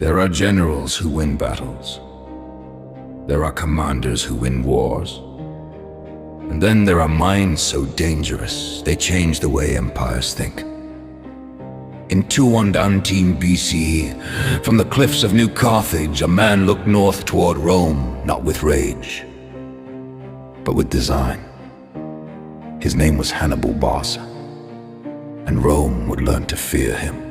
There are generals who win battles. There are commanders who win wars. And then there are minds so dangerous, they change the way empires think. In 219 BC, from the cliffs of New Carthage, a man looked north toward Rome, not with rage, but with design. His name was Hannibal Barca, and Rome would learn to fear him.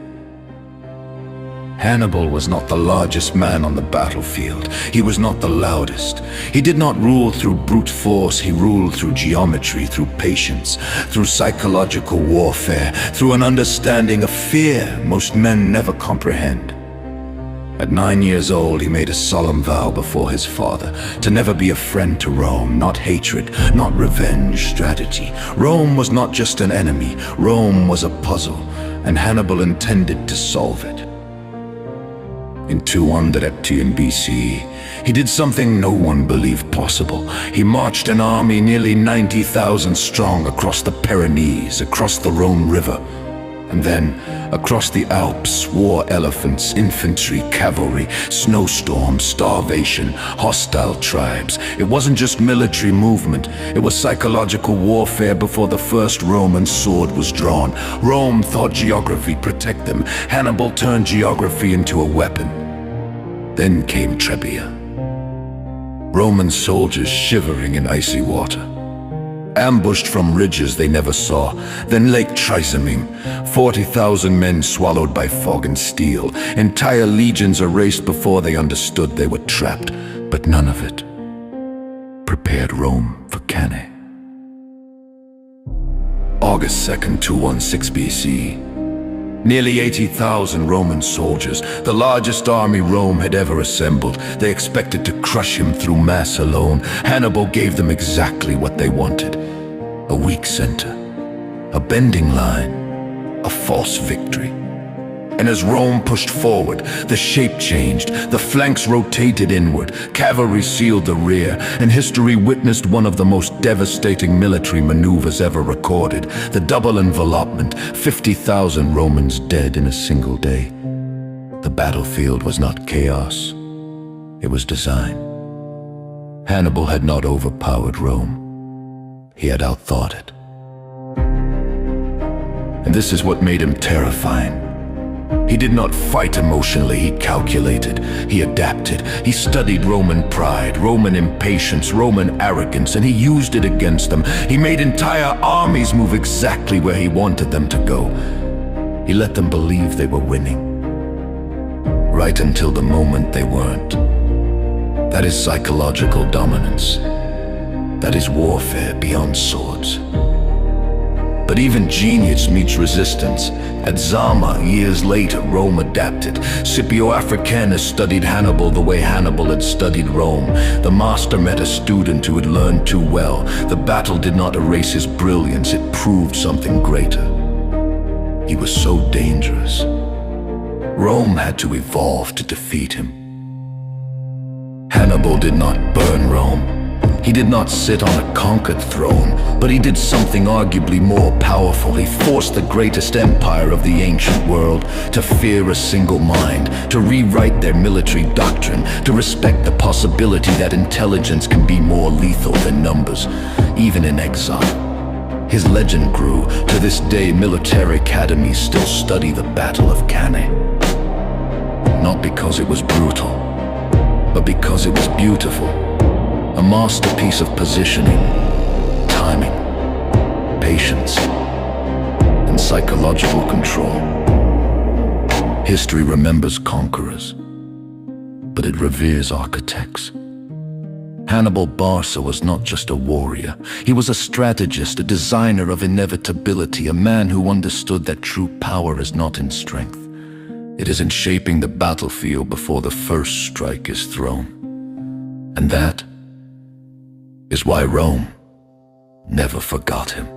Hannibal was not the largest man on the battlefield. He was not the loudest. He did not rule through brute force. He ruled through geometry, through patience, through psychological warfare, through an understanding of fear most men never comprehend. At 9 years old, he made a solemn vow before his father to never be a friend to Rome, not hatred, not revenge, strategy. Rome was not just an enemy. Rome was a puzzle, and Hannibal intended to solve it. In 213 BC, he did something no one believed possible. He marched an army nearly 90,000 strong across the Pyrenees, across the Rhone River, and then across the Alps, war elephants, infantry, cavalry, snowstorms, starvation, hostile tribes. It wasn't just military movement, it was psychological warfare before the first Roman sword was drawn. Rome thought geography protect them. Hannibal turned geography into a weapon. Then came Trebia. Roman soldiers shivering in icy water, ambushed from ridges they never saw. Then Lake Trasimene, 40,000 men swallowed by fog and steel. Entire legions erased before they understood they were trapped. But none of it prepared Rome for Cannae. August 2nd, 216 BC. Nearly 80,000 Roman soldiers, the largest army Rome had ever assembled. They expected to crush him through mass alone. Hannibal gave them exactly what they wanted. A weak center, a bending line, a false victory. And as Rome pushed forward, the shape changed, the flanks rotated inward, cavalry sealed the rear, and history witnessed one of the most devastating military maneuvers ever recorded. The double envelopment, 50,000 Romans dead in a single day. The battlefield was not chaos, it was design. Hannibal had not overpowered Rome, he had outthought it. And this is what made him terrifying. He did not fight emotionally, he calculated, he adapted. He studied Roman pride, Roman impatience, Roman arrogance, and he used it against them. He made entire armies move exactly where he wanted them to go. He let them believe they were winning, right until the moment they weren't. That is psychological dominance. That is warfare beyond swords. But even genius meets resistance. At Zama, years later, Rome adapted. Scipio Africanus studied Hannibal the way Hannibal had studied Rome. The master met a student who had learned too well. The battle did not erase his brilliance, it proved something greater. He was so dangerous. Rome had to evolve to defeat him. Hannibal did not burn Rome. He did not sit on a conquered throne, but he did something arguably more powerful. He forced the greatest empire of the ancient world to fear a single mind, to rewrite their military doctrine, to respect the possibility that intelligence can be more lethal than numbers, even in exile. His legend grew. To this day, military academies still study the Battle of Cannae. Not because it was brutal, but because it was beautiful. A masterpiece of positioning, timing, patience, and psychological control. History remembers conquerors, but it reveres architects. Hannibal Barca was not just a warrior. He was a strategist, a designer of inevitability, a man who understood that true power is not in strength. It is in shaping the battlefield before the first strike is thrown. And that is why Rome never forgot him.